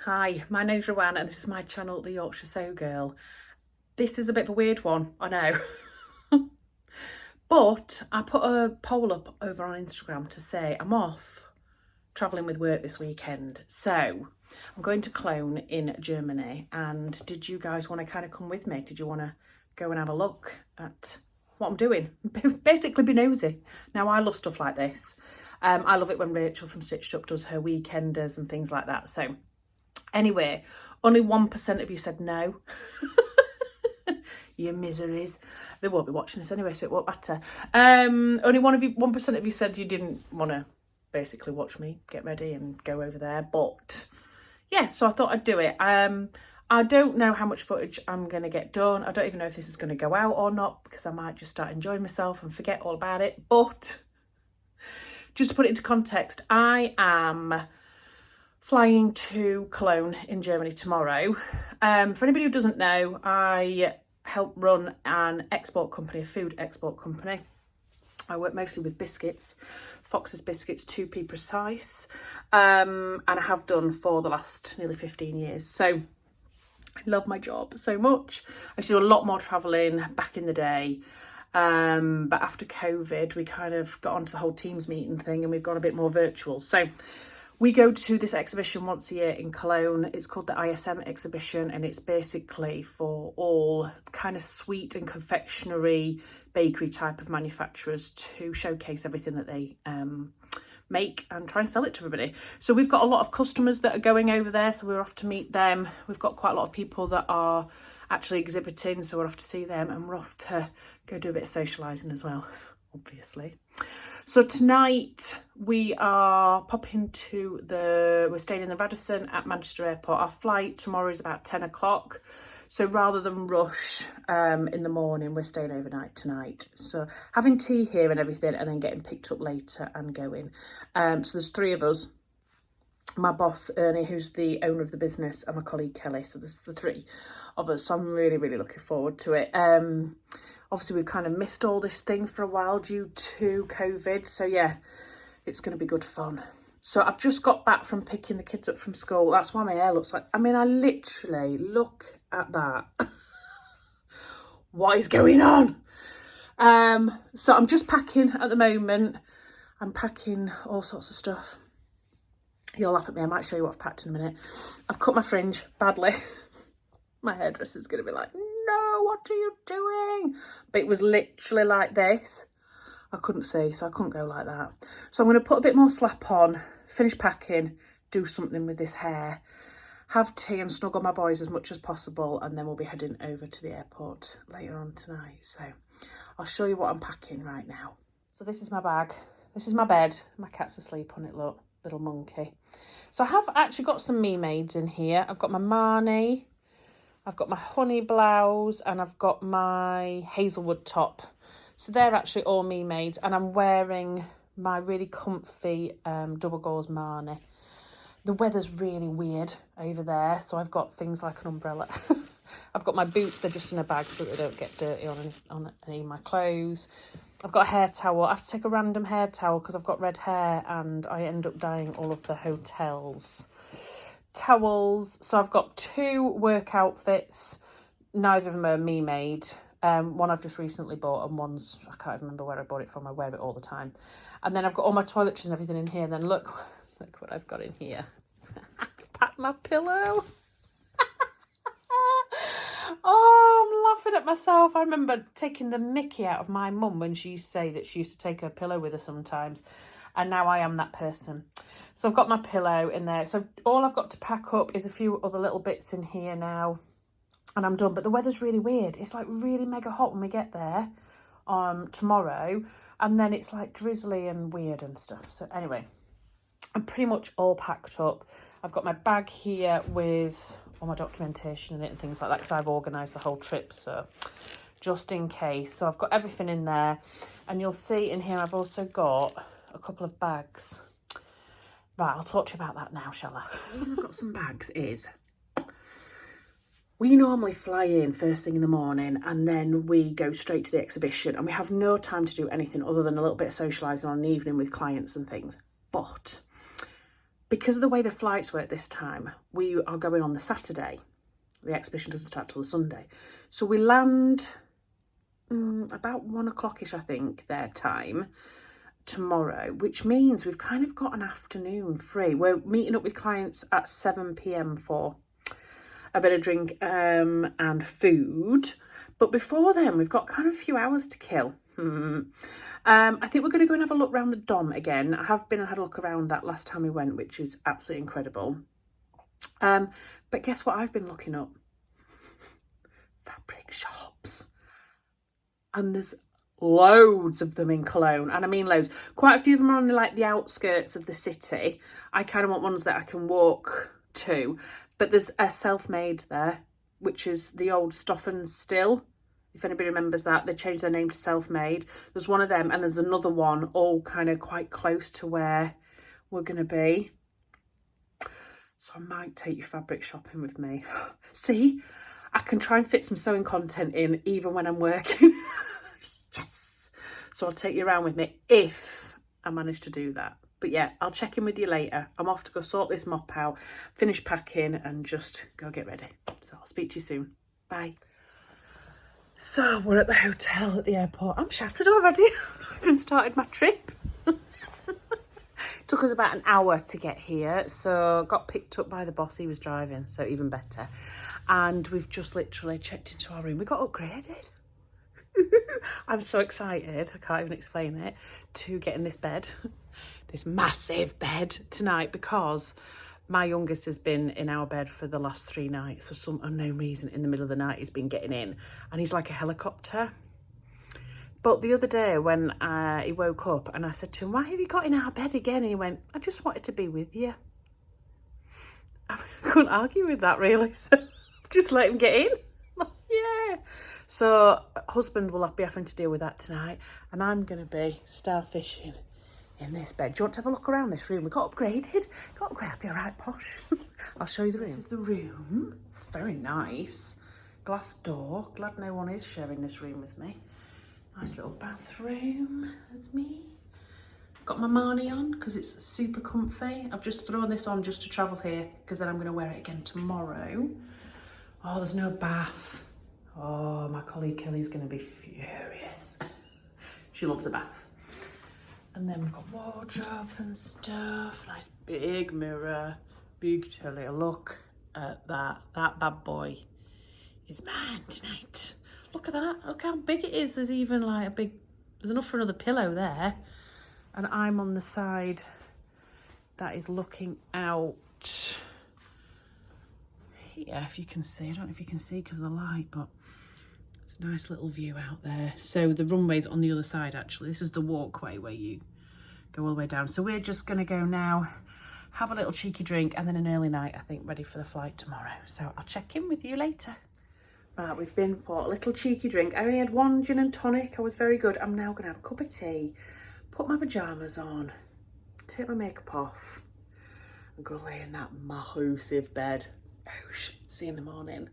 Hi, my name's Ruan and this is my channel, The Yorkshire Sew Girl. This is a bit of a weird one, I know. But I put a poll up over on Instagram to say I'm off travelling with work this weekend. So I'm going to Cologne in Germany, and did you guys want to kind of come with me? Did you want to go and have a look at what I'm doing? Basically be nosy. Now, I love stuff like this. I love it when Rachel from Stitched Up does her weekenders and things like that. So anyway, only 1% of you said no. You miseries. They won't be watching this anyway, so it won't matter. Only 1% of you said you didn't want to basically watch me get ready and go over there. But yeah, so I thought I'd do it. I don't know how much footage I'm going to get done. I don't even know if this is going to go out or not, because I might just start enjoying myself and forget all about it. But just to put it into context, I am flying to Cologne in Germany tomorrow. For anybody who doesn't know, I help run an export company, a food export company. I work mostly with biscuits, Fox's biscuits, to be precise, and I have done for the last nearly 15 years. So I love my job so much. I used to do a lot more travelling back in the day. But after COVID, we kind of got onto the whole Teams meeting thing and we've gone a bit more virtual. So we go to this exhibition once a year in Cologne. It's called the ISM exhibition, and it's basically for all kind of sweet and confectionery, bakery type of manufacturers to showcase everything that they make and try and sell it to everybody. So we've got a lot of customers that are going over there, so we're off to meet them. We've got quite a lot of people that are actually exhibiting, so we're off to see them, and we're off to go do a bit of socialising as well, obviously. So tonight we are popping to we're staying in the Radisson at Manchester Airport. Our flight tomorrow is about 10 o'clock. So rather than rush in the morning, we're staying overnight tonight. So having tea here and everything, and then getting picked up later and going. So there's three of us. My boss, Ernie, who's the owner of the business, and my colleague, Kelly. So there's the three of us. So I'm really, really looking forward to it. Obviously, we've kind of missed all this thing for a while due to COVID. So yeah, it's going to be good fun. So I've just got back from picking the kids up from school. That's why my hair looks like... I mean, I literally... Look at that. What is going on? So I'm just packing at the moment. I'm packing all sorts of stuff. You'll laugh at me. I might show you what I've packed in a minute. I've cut my fringe badly. My hairdresser's going to be like, no, what are you doing? But it was literally like this. I couldn't see, so I couldn't go like that. So I'm going to put a bit more slap on, finish packing, do something with this hair, have tea and snuggle my boys as much as possible, and then we'll be heading over to the airport later on tonight. So I'll show you what I'm packing right now. So this is my bag. This is my bed. My cat's asleep on it, look, little monkey. So I have actually got some me maids in here. I've got my Marnie, I've got my honey blouse, and I've got my Hazelwood top. So they're actually all me maids, and I'm wearing my really comfy double gauze Marnie. The weather's really weird over there, so I've got things like an umbrella. I've got my boots, they're just in a bag so that they don't get dirty on any of my clothes. I've got a hair towel. I have to take a random hair towel because I've got red hair and I end up dyeing all of the hotel's towels. So I've got two work outfits. Neither of them are me made. One I've just recently bought, and one's, I can't remember where I bought it from. I wear it all the time. And then I've got all my toiletries and everything in here. And then look what I've got in here. I've packed my pillow. Oh, I'm laughing at myself. I remember taking the mickey out of my mum when she used to say that she used to take her pillow with her sometimes. And now I am that person. So I've got my pillow in there. So all I've got to pack up is a few other little bits in here now. And I'm done. But the weather's really weird. It's like really mega hot when we get there tomorrow. And then it's like drizzly and weird and stuff. So anyway, I'm pretty much all packed up. I've got my bag here with all my documentation in it and things like that, because I've organised the whole trip, so just in case. So I've got everything in there, and you'll see in here I've also got a couple of bags. Right, I'll talk to you about that now, shall I? The reason I've got some bags is we normally fly in first thing in the morning and then we go straight to the exhibition, and we have no time to do anything other than a little bit of socialising on the evening with clients and things. But because of the way the flights work this time, we are going on the Saturday. The exhibition doesn't start till the Sunday. So we land about 1 o'clock-ish, I think, their time tomorrow, which means we've kind of got an afternoon free. We're meeting up with clients at 7 p.m. for a bit of drink and food. But before then, we've got kind of a few hours to kill. I think we're going to go and have a look around the Dom again. I have been and had a look around that last time we went, which is absolutely incredible. But guess what I've been looking up? Fabric shops. And there's loads of them in Cologne, and I mean loads. Quite a few of them are on the outskirts of the city. I kind of want ones that I can walk to, but there's a Self-Made there, which is the old Stoffen Still. If anybody remembers that, they changed their name to Self-Made. There's one of them, and there's another one, all kind of quite close to where we're going to be. So I might take you fabric shopping with me. See, I can try and fit some sewing content in even when I'm working. Yes. So I'll take you around with me if I manage to do that. But yeah, I'll check in with you later. I'm off to go sort this mop out, finish packing and just go get ready. So I'll speak to you soon. Bye. So we're at the hotel at the airport. I'm shattered already. I haven't started my trip. Took us about an hour to get here. So got picked up by the boss. He was driving, so even better. And we've just literally checked into our room. We got upgraded. I'm so excited, I can't even explain it, to get in this bed, this massive bed tonight, because my youngest has been in our bed for the last 3 nights. For some unknown reason, in the middle of the night, he's been getting in, and he's like a helicopter. But the other day when he woke up and I said to him, why have you got in our bed again? And he went, I just wanted to be with you. I couldn't argue with that, really, so just let him get in. Yeah. So husband will be having to deal with that tonight, and I'm going to be starfishing in this bed. Do you want to have a look around this room? We got upgraded. Got upgraded. I'll be all right, posh. I'll show you the room. This is the room. It's very nice. Glass door. Glad no one is sharing this room with me. Nice little bathroom. That's me. I've got my Marnie on because it's super comfy. I've just thrown this on just to travel here, because then I'm going to wear it again tomorrow. Oh, there's no bath. Oh, my colleague Kelly's going to be furious. She loves a bath. And then we've got wardrobes and stuff. Nice big mirror. Big telly. Look at that. That bad boy is mine tonight. Look at that. Look how big it is. There's even like a big... There's enough for another pillow there. And I'm on the side that is looking out... Here, if you can see. I don't know if you can see because of the light, but it's a nice little view out there. So the runway's on the other side, actually. This is the walkway where you go all the way down. So we're just going to go now, have a little cheeky drink, and then an early night, I think, ready for the flight tomorrow. So I'll check in with you later. Right, we've been for a little cheeky drink. I only had 1 gin and tonic. I was very good. I'm now going to have a cup of tea, put my pyjamas on, take my makeup off, and go lay in that massive bed. See you in the morning.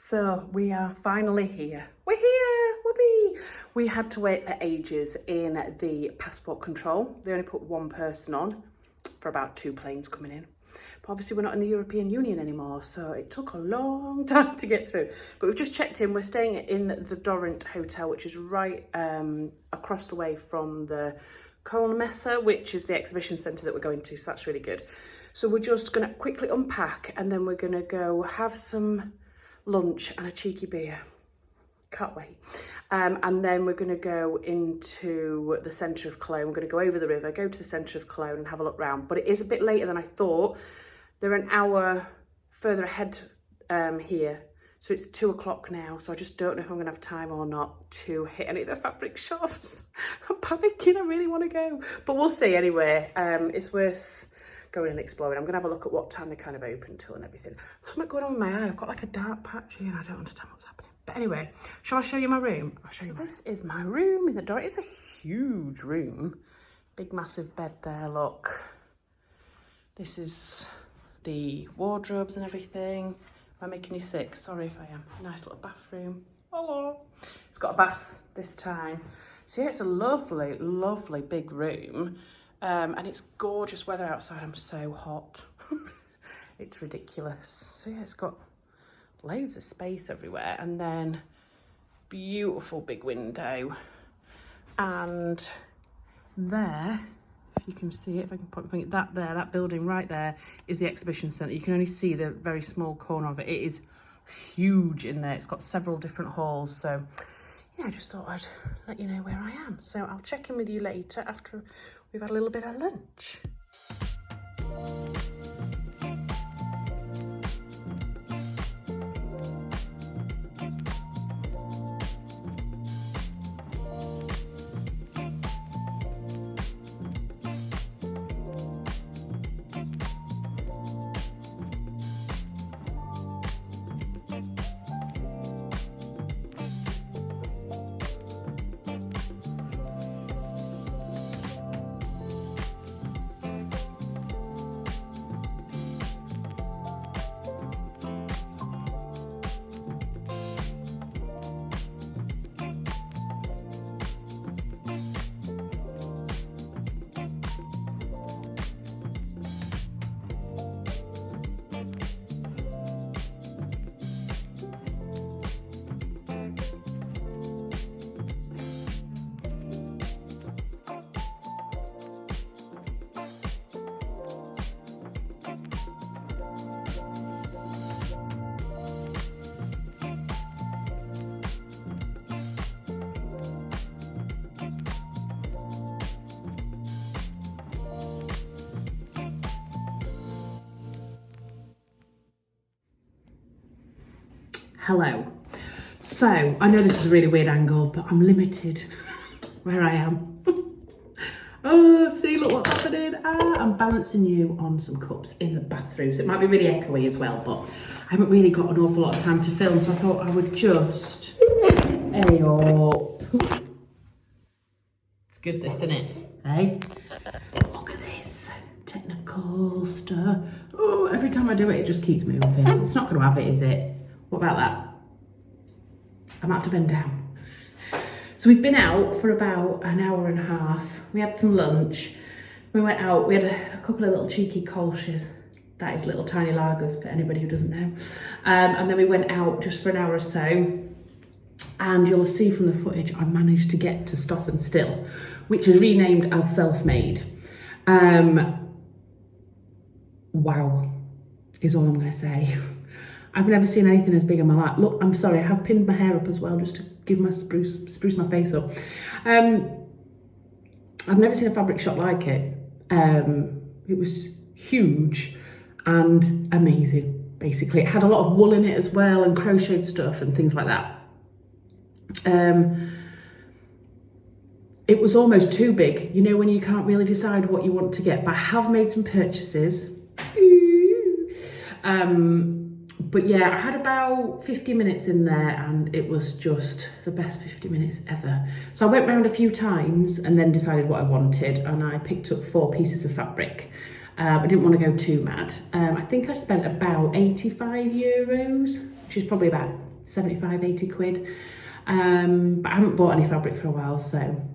So we are finally here. We're here, whoopee! We had to wait for ages in the passport control. They only put one person on for about 2 planes coming in. But obviously we're not in the European Union anymore, so it took a long time to get through. But we've just checked in. We're staying in the Dorrant Hotel, which is right across the way from the Cologne, which is the exhibition centre that we're going to, so that's really good. So we're just going to quickly unpack and then we're going to go have some lunch and a cheeky beer. Can't wait. And then we're going to go into the centre of Cologne. We're going to go over the river, go to the centre of Cologne and have a look round. But it is a bit later than I thought. They're an hour further ahead here. So it's 2 o'clock now. So I just don't know if I'm going to have time or not to hit any of the fabric shops. I'm panicking. I really want to go. But we'll see anyway. It's worth going and exploring. I'm going to have a look at what time they kind of open till and everything. There's something going on with my eye. I've got like a dark patch here and I don't understand what's happening. But anyway, shall I show you my room? I'll show you. This is my room in the door. It's a huge room. Big massive bed there, look. This is the wardrobes and everything. Am I making you sick? Sorry if I am. Nice little bathroom. Hello. It's got a bath this time. So yeah, it's a lovely, lovely big room. And it's gorgeous weather outside. I'm so hot. It's ridiculous. So yeah, it's got loads of space everywhere, and then beautiful big window. And there, if you can see it, if I can put that there, that building right there is the exhibition centre. You can only see the very small corner of it. It is huge in there. It's got several different halls. So yeah, I just thought I'd let you know where I am. So I'll check in with you later after we've had a little bit of lunch. Hello. So, I know this is a really weird angle, but I'm limited where I am. Oh, see, look what's happening. I'm balancing you on some cups in the bathroom. So it might be really echoey as well, but I haven't really got an awful lot of time to film, so I thought I would just... Ayo. It's good this, isn't it? Hey? Look at this. Technical stuff. Oh, every time I do it, it just keeps moving. It's not going to have it, is it? What about that? I might have to bend down. So we've been out for about an hour and a half. We had some lunch. We went out, we had a couple of little cheeky Kolsches. That is little tiny lagers for anybody who doesn't know. And then we went out just for an hour or so. And you'll see from the footage, I managed to get to Stop and Still, which is renamed as Self-Made. Wow, is all I'm gonna say. I've never seen anything as big in my life. Look, I'm sorry, I have pinned my hair up as well just to give my spruce my face up. I've never seen a fabric shop like it. It was huge and amazing, basically. It had a lot of wool in it as well and crocheted stuff and things like that. It was almost too big, you know, when you can't really decide what you want to get. But I have made some purchases. But yeah, I had about 50 minutes in there and it was just the best 50 minutes ever. So I went round a few times and then decided what I wanted, and I picked up 4 pieces of fabric. I didn't want to go too mad. I think I spent about €85, which is probably about 75, 80 quid. But I haven't bought any fabric for a while, so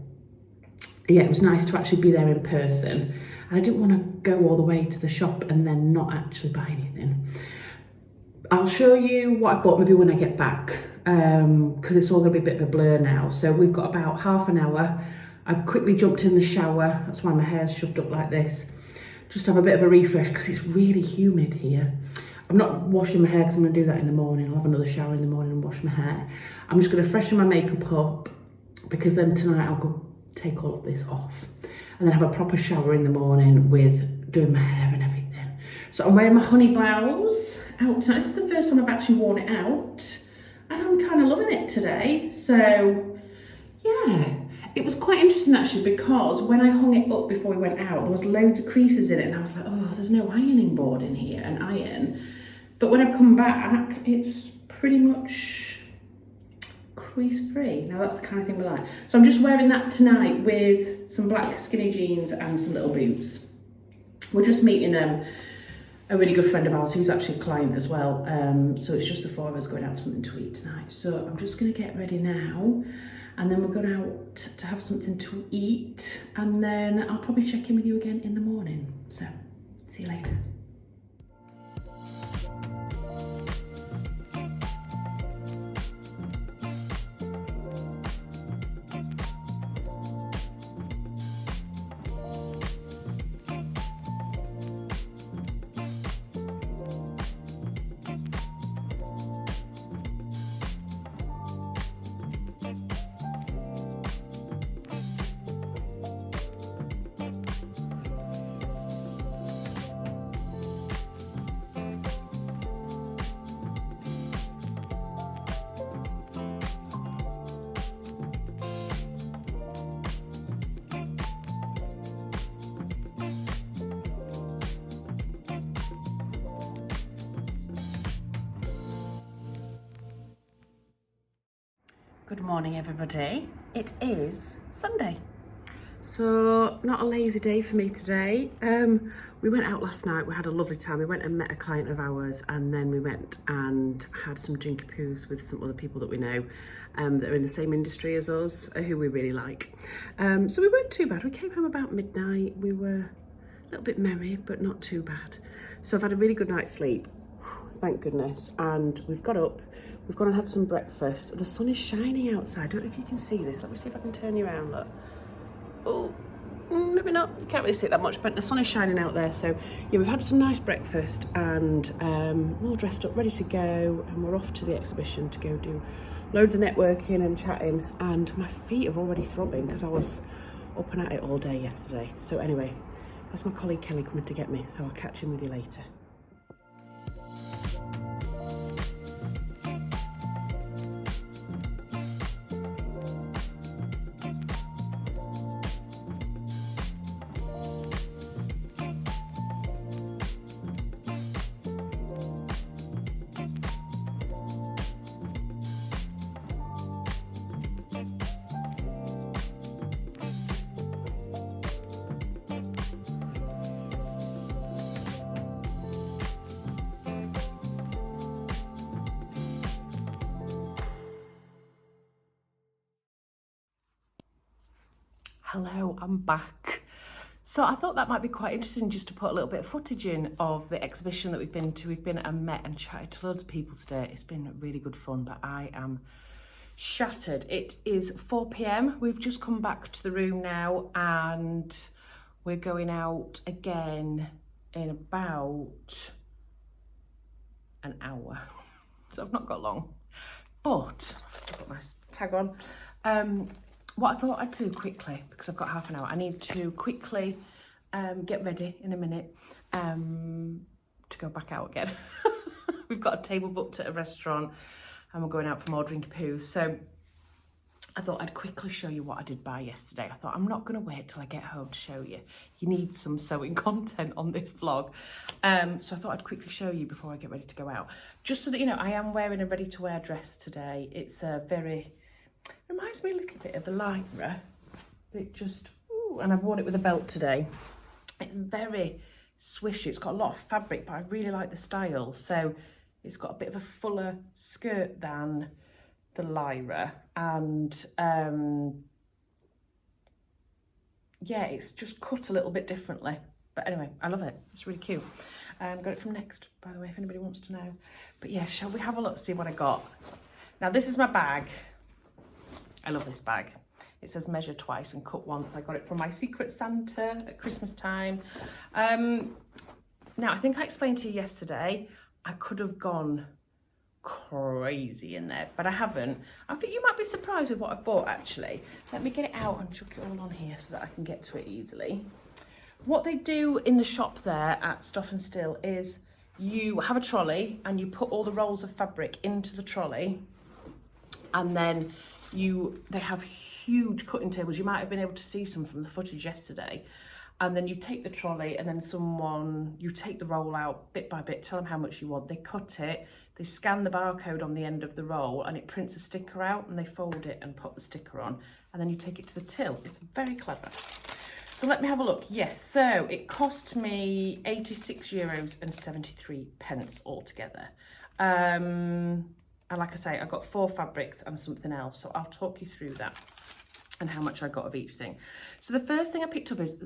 yeah, it was nice to actually be there in person. And I didn't want to go all the way to the shop and then not actually buy anything. I'll show you what I bought maybe when I get back, because it's all going to be a bit of a blur now. So we've got about half an hour. I've quickly jumped in the shower. That's why my hair's shoved up like this. Just have a bit of a refresh because it's really humid here. I'm not washing my hair because I'm going to do that in the morning. I'll have another shower in the morning and wash my hair. I'm just going to freshen my makeup up because then tonight I'll go take all of this off and then have a proper shower in the morning with doing my hair and everything. So I'm wearing my honey blouse out tonight. This is the first time I've actually worn it out and I'm kind of loving it today. So yeah, it was quite interesting actually because when I hung it up before we went out, there was loads of creases in it and I was like, oh, there's no ironing board in here and iron. But when I've come back, it's pretty much crease free. Now that's the kind of thing we like. So I'm just wearing that tonight with some black skinny jeans and some little boots. We're just meeting a really good friend of ours who's actually a client as well. So it's just the four of us going out for something to eat tonight. So I'm just going to get ready now and then we're going out to have something to eat and then I'll probably check in with you again in the morning. So see you later. Good morning everybody. It is Sunday. So not a lazy day for me today. We went out last night, we had a lovely time. We went and met a client of ours and then we went and had some drinky poos with some other people that we know that are in the same industry as us, who we really like. So we weren't too bad. We came home about midnight. We were a little bit merry, but not too bad. So I've had a really good night's sleep, thank goodness. And we've got up, we've gone and had some breakfast. The sun is shining outside. I don't know if you can see this. Let me see if I can turn you around, look. Oh, maybe not. You can't really see it that much, but the sun is shining out there. So yeah, we've had some nice breakfast and we're all dressed up, ready to go. And we're off to the exhibition to go do loads of networking and chatting. And my feet are already throbbing because I was up and at it all day yesterday. So anyway, that's my colleague Kelly coming to get me. So I'll catch him with you later. Hello, I'm back. So I thought that might be quite interesting just to put a little bit of footage in of the exhibition that we've been to. We've been and met and chatted to loads of people today. It's been really good fun, but I am shattered. It is 4 p.m. We've just come back to the room now and we're going out again in about an hour. So I've not got long, but I've still got my tag on. What I thought I'd do quickly, because I've got half an hour, I need to quickly get ready in a minute to go back out again. We've got a table booked at a restaurant and we're going out for more drinky poos. So I thought I'd quickly show you what I did buy yesterday. I thought I'm not going to wait till I get home to show you. You need some sewing content on this vlog. So I thought I'd quickly show you before I get ready to go out. Just so that you know, I am wearing a ready to wear dress today. It's a reminds me a little bit of the Lyra. It just, ooh, and I've worn it with a belt today. It's very swishy. It's got a lot of fabric, but I really like the style. So It's got a bit of a fuller skirt than the Lyra, and yeah, it's just cut a little bit differently. But anyway, I love it. It's really cute. Got it from Next, by the way, if anybody wants to know. But yeah, shall we have a look, see what I got? Now, this is my bag. I love this bag. It says measure twice and cut once. I got it from my Secret Santa at Christmas time. Now, I think I explained to you yesterday, I could have gone crazy in there, but I haven't. I think you might be surprised with what I've bought, actually. Let me get it out and chuck it all on here so that I can get to it easily. What they do in the shop there at Stuff and Still is you have a trolley and you put all the rolls of fabric into the trolley, and then they have huge cutting tables. You might have been able to see some from the footage yesterday. And then you take the trolley, and then you take the roll out bit by bit, tell them how much you want. They cut it, they scan the barcode on the end of the roll, and it prints a sticker out, and they fold it and put the sticker on, and then you take it to the till. It's very clever. So let me have a look. Yes, so it cost me €86.73 altogether. And like I say, I got 4 fabrics and something else, so I'll talk you through that and how much I got of each thing. So the first thing I picked up is,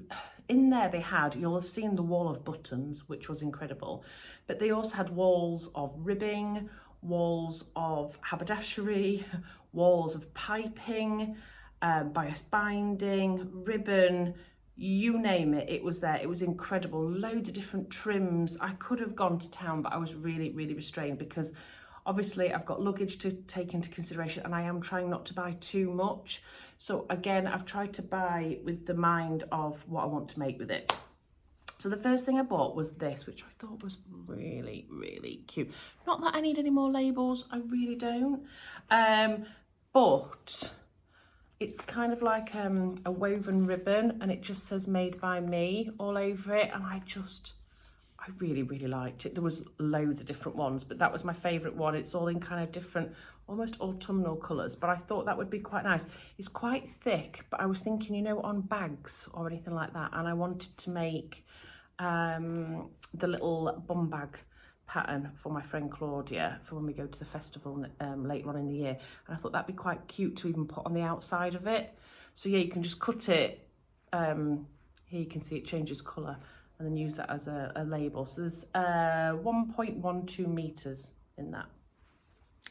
in there you'll have seen the wall of buttons, which was incredible, but they also had walls of ribbing, walls of haberdashery, walls of piping, bias binding, ribbon, you name it, it was there. It was incredible. Loads of different trims. I could have gone to town, but I was really, really restrained because obviously I've got luggage to take into consideration, and I am trying not to buy too much. So again, I've tried to buy with the mind of what I want to make with it. So the first thing I bought was this, which I thought was really, really cute. Not that I need any more labels, I really don't. But it's kind of like a woven ribbon, and it just says made by me all over it. And I really, really liked it. There was loads of different ones, but that was my favourite one. It's all in kind of different, almost autumnal colours, but I thought that would be quite nice. It's quite thick, but I was thinking, you know, on bags or anything like that, and I wanted to make the little bum bag pattern for my friend Claudia for when we go to the festival later on in the year, and I thought that'd be quite cute to even put on the outside of it. So yeah, you can just cut it, here you can see it changes colour, and then use that as a label. So there's 1.12 metres in that.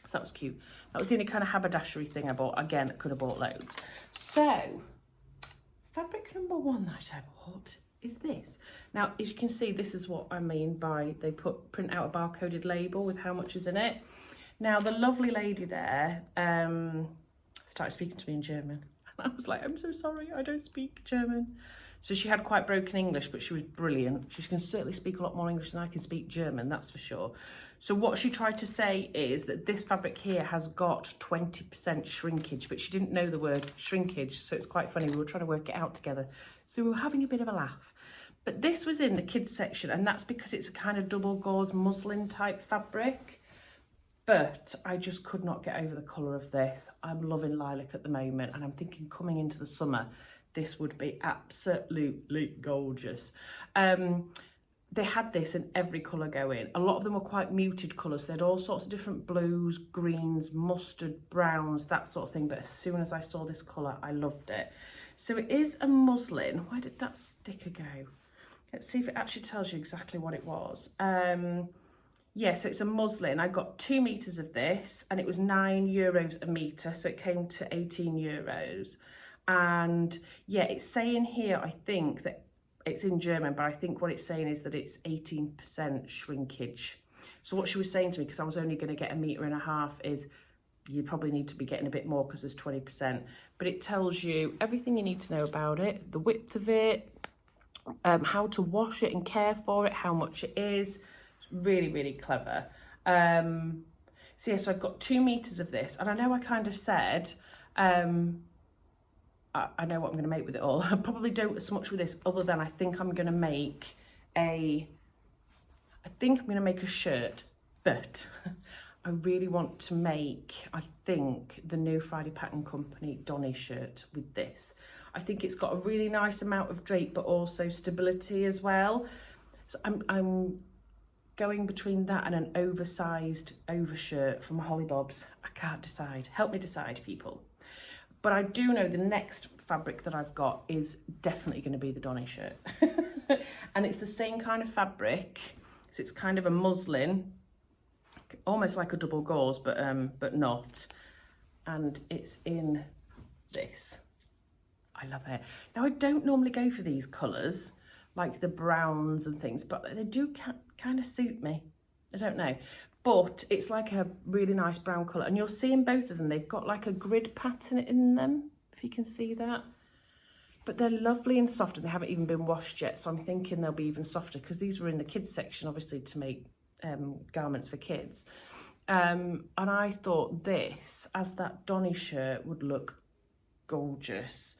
So that was cute. That was the only kind of haberdashery thing I bought. Again, I could have bought loads. So, fabric number 1 that I bought is this. Now, as you can see, this is what I mean by they print out a barcoded label with how much is in it. Now, the lovely lady there started speaking to me in German. And I was like, I'm so sorry, I don't speak German. So she had quite broken English, but she was brilliant. She can certainly speak a lot more English than I can speak German, that's for sure. So what she tried to say is that this fabric here has got 20% shrinkage, but she didn't know the word shrinkage, so it's quite funny. We were trying to work it out together. So we were having a bit of a laugh. But this was in the kids section, and that's because it's a kind of double gauze muslin type fabric. But I just could not get over the colour of this. I'm loving lilac at the moment, and I'm thinking coming into the summer, this would be absolutely gorgeous. They had this in every colour going. A lot of them were quite muted colours. They had all sorts of different blues, greens, mustard, browns, that sort of thing. But as soon as I saw this colour, I loved it. So it is a muslin. Where did that sticker go? Let's see if it actually tells you exactly what it was. Yeah, so it's a muslin. I got 2 metres of this, and it was €9 a metre. So it came to €18. And yeah, it's saying here, I think that it's in German, but I think what it's saying is that it's 18% shrinkage. So what she was saying to me, because I was only going to get 1.5 meters, is you probably need to be getting a bit more because there's 20%. But it tells you everything you need to know about it, the width of it, how to wash it and care for it, how much it is. It's really, really clever. So yeah, so I've got 2 meters of this, and I know I kind of said, I know what I'm going to make with it all. I probably don't so much with this, other than I think I'm going to make a shirt, but I really want to make, I think, the new Friday Pattern Company Donny shirt with this. I think it's got a really nice amount of drape, but also stability as well. So going between that and an oversized overshirt from Holly Bob's. I can't decide. Help me decide, people. But I do know the next fabric that I've got is definitely going to be the Donny shirt. And it's the same kind of fabric. So it's kind of a muslin, almost like a double gauze, but not. And it's in this. I love it. Now, I don't normally go for these colours, like the browns and things, but they do kind of suit me. I don't know. But it's like a really nice brown colour. And you'll see in both of them, they've got like a grid pattern in them, if you can see that. But they're lovely and soft, and they haven't even been washed yet. So I'm thinking they'll be even softer, because these were in the kids section, obviously, to make garments for kids. And I thought this, as that Donny shirt, would look gorgeous.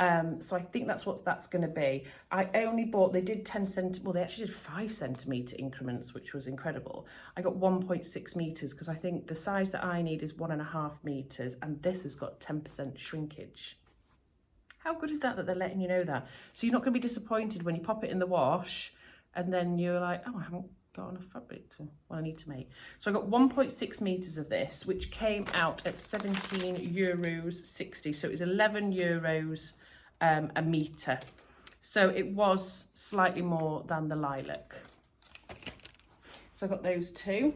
So I think that's what that's going to be. I only bought, they did 10 centimetre, well, they actually did 5 centimetre increments, which was incredible. I got 1.6 metres, because I think the size that I need is 1.5 metres, and this has got 10% shrinkage. How good is that they're letting you know that? So you're not going to be disappointed when you pop it in the wash, and then you're like, oh, I haven't got enough fabric to what I need to make. So I got 1.6 metres of this, which came out at €17.60. So it was €11 a metre. So it was slightly more than the lilac. So I got those two.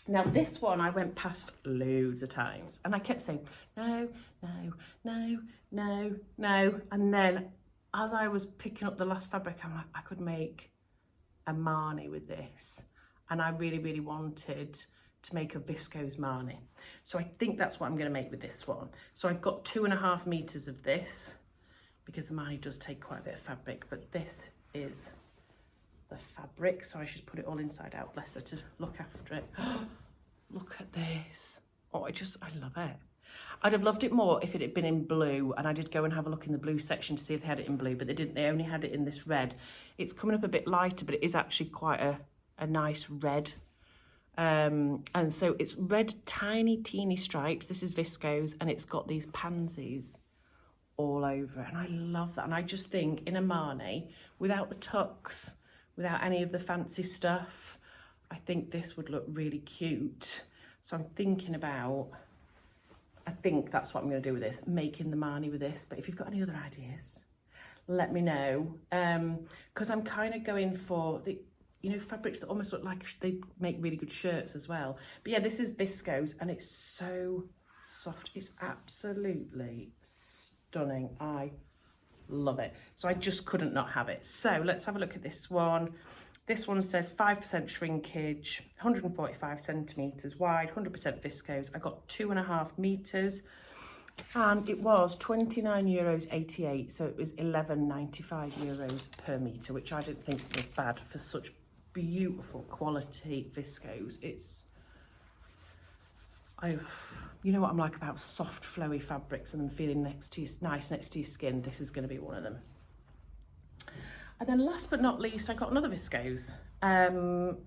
Now this one I went past loads of times, and I kept saying, no, no, no, no, no. And then as I was picking up the last fabric, I'm like, I could make a Marnie with this. And I really, really wanted to make a viscose Marnie. So I think that's what I'm going to make with this one. So I've got 2.5 metres of this, because the Marnie does take quite a bit of fabric, but this is the fabric, so I should put it all inside out, bless her, to look after it. Look at this. Oh, I love it. I'd have loved it more if it had been in blue, and I did go and have a look in the blue section to see if they had it in blue, but they didn't. They only had it in this red. It's coming up a bit lighter, but it is actually quite a nice red. And so it's red, tiny, teeny stripes. This is viscose, and it's got these pansies all over, and I love that. And I just think in a Marnie, without the tucks, without any of the fancy stuff, I think this would look really cute. So I'm thinking about, I think that's what I'm going to do with this, making the Marnie with this. But if you've got any other ideas, let me know, because I'm kind of going for the, you know, fabrics that almost look like they make really good shirts as well. But yeah, this is viscose, and it's so soft. It's absolutely stunning. I love it. So I just couldn't not have it. So let's have a look at this one. This one says 5% shrinkage, 145 centimetres wide, 100% viscose. I got 2.5 metres, and it was €29.88, so it was €11.95 per metre, which I didn't think was bad for such beautiful quality viscose. You know what I'm like about soft, flowy fabrics and them feeling nice next to your skin. This is going to be one of them. And then last but not least, I got another viscose. And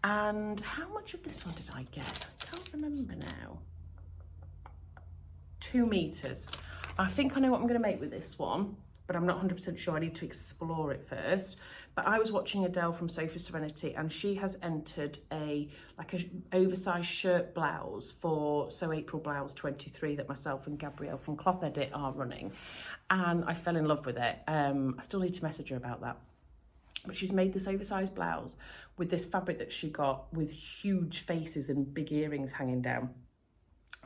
how much of this one did I get? I can't remember now. 2 metres. I think I know what I'm going to make with this one, but I'm not 100% sure. I need to explore it first. But I was watching Adele from Sofa Serenity, and she has entered a oversized shirt blouse for April Blouse 23 that myself and Gabrielle from Cloth Edit are running, and I fell in love with it. I still need to message her about that. But she's made this oversized blouse with this fabric that she got with huge faces and big earrings hanging down.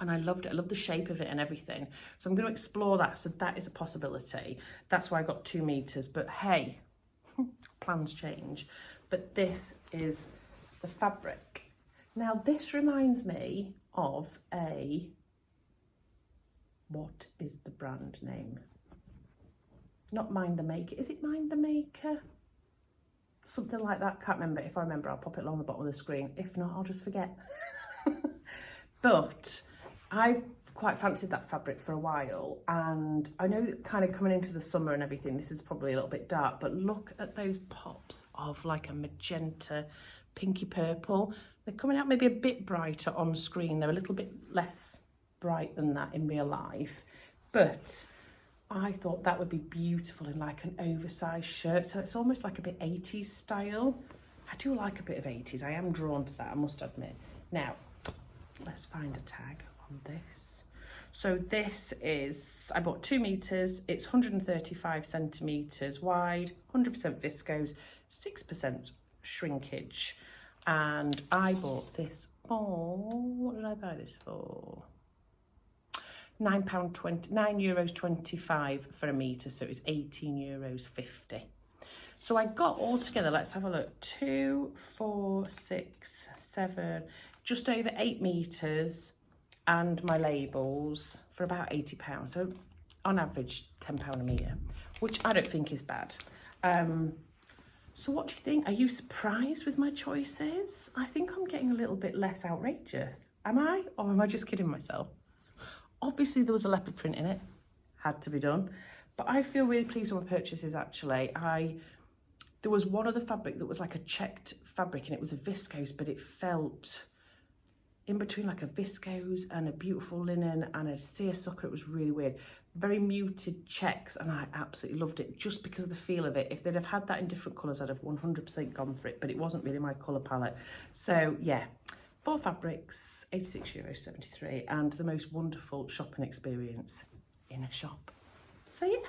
And I loved it. I love the shape of it and everything. So I'm going to explore that. So that is a possibility. That's why I got 2 metres. But hey, plans change. But this is the fabric. Now this reminds me of what is the brand name? Not Mind the Maker. Is it Mind the Maker? Something like that. Can't remember. If I remember, I'll pop it along the bottom of the screen. If not, I'll just forget. But I've quite fancied that fabric for a while, and I know that kind of coming into the summer and everything, this is probably a little bit dark, but look at those pops of like a magenta, pinky purple. They're coming out maybe a bit brighter on screen. They're a little bit less bright than that in real life, but I thought that would be beautiful in like an oversized shirt. So it's almost like a bit 80s style. I do like a bit of 80s. I am drawn to that, I must admit. Now, let's find a tag on this. So this is, I bought 2 meters. It's 135 centimeters wide, 100% viscose, 6% shrinkage. And I bought this for, what did I buy this for? €9.25 for a metre, so it's €18.50. So I got all together, let's have a look, 2, 4, 6, 7, just over 8 metres and my labels for about £80. So on average, £10 a metre, which I don't think is bad. So what do you think? Are you surprised with my choices? I think I'm getting a little bit less outrageous. Am I? Or am I just kidding myself? Obviously, there was a leopard print in it. Had to be done. But I feel really pleased with my purchases, actually. There was one other fabric that was like a checked fabric, and it was a viscose, but it felt in between like a viscose and a beautiful linen and a seersucker. It was really weird. Very muted checks, and I absolutely loved it just because of the feel of it. If they'd have had that in different colours, I'd have 100% gone for it, but it wasn't really my colour palette. So yeah, 4 fabrics, €86.73, and the most wonderful shopping experience in a shop. So yeah,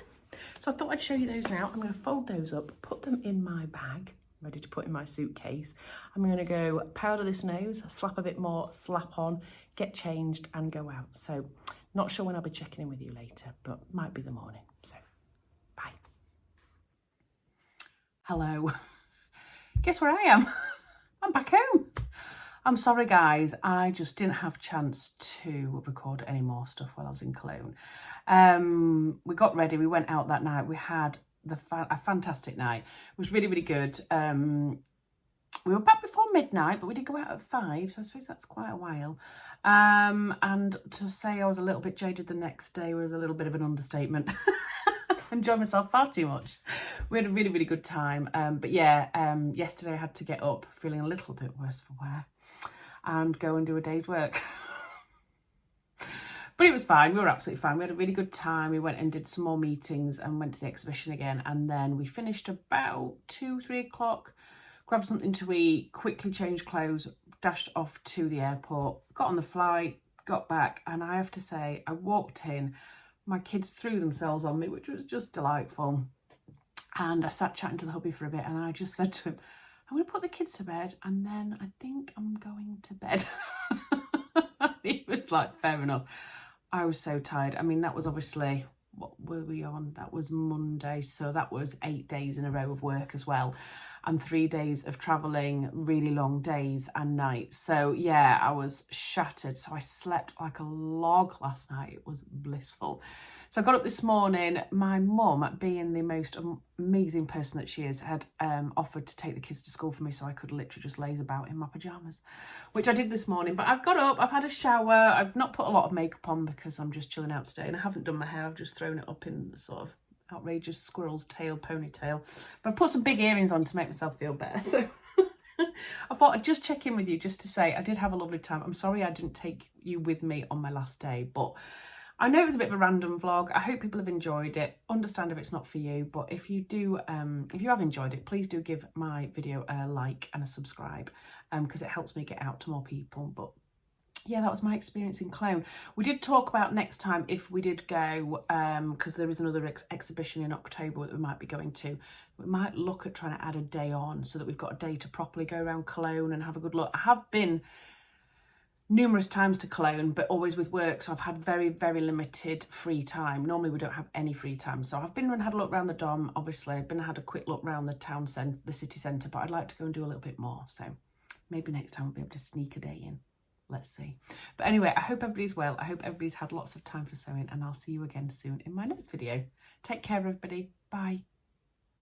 so I thought I'd show you those now. I'm going to fold those up, put them in my bag, ready to put in my suitcase. I'm going to go powder this nose, slap a bit more, slap on, get changed and go out. So not sure when I'll be checking in with you later, but might be the morning. So bye. Hello. Guess where I am? I'm back home. I'm sorry guys, I just didn't have a chance to record any more stuff while I was in Cologne. We got ready, we went out that night, we had a fantastic night. It was really, really good. We were back before midnight, but we did go out at 5, so I suppose that's quite a while. And to say I was a little bit jaded the next day was a little bit of an understatement. Enjoyed myself far too much. We had a really, really good time. But yeah, yesterday I had to get up feeling a little bit worse for wear and go and do a day's work. But it was fine. We were absolutely fine. We had a really good time. We went and did some more meetings and went to the exhibition again. And then we finished about 2, 3 o'clock, grabbed something to eat, quickly changed clothes, dashed off to the airport, got on the flight, got back. And I have to say, I walked in, my kids threw themselves on me, which was just delightful. And I sat chatting to the hubby for a bit, and I just said to him, I'm going to put the kids to bed, and then I think I'm going to bed. He was like, fair enough. I was so tired. I mean, that was obviously, what were we on? That was Monday, so that was 8 days in a row of work as well. And 3 days of travelling, really long days and nights. So yeah, I was shattered. So I slept like a log last night. It was blissful. So I got up this morning. My mum, being the most amazing person that she is, had offered to take the kids to school for me so I could literally just laze about in my pyjamas, which I did this morning. But I've got up, I've had a shower. I've not put a lot of makeup on because I'm just chilling out today, and I haven't done my hair. I've just thrown it up in sort of outrageous squirrel's tail ponytail, but I put some big earrings on to make myself feel better. So I thought I'd just check in with you just to say I did have a lovely time. I'm sorry I didn't take you with me on my last day, but I know it was a bit of a random vlog. I hope people have enjoyed it. Understand if it's not for you, but if you do, if you have enjoyed it, please do give my video a like and a subscribe, because it helps me get out to more people. But yeah, that was my experience in Cologne. We did talk about next time if we did go, because there is another exhibition in October that we might be going to. We might look at trying to add a day on so that we've got a day to properly go around Cologne and have a good look. I have been numerous times to Cologne, but always with work, so I've had very, very limited free time. Normally we don't have any free time, so I've been and had a look around the Dom, obviously. I've been and had a quick look around the town centre, the city centre, but I'd like to go and do a little bit more, so maybe next time we'll be able to sneak a day in. Let's see. But anyway, I hope everybody's well. I hope everybody's had lots of time for sewing, and I'll see you again soon in my next video. Take care, everybody. Bye.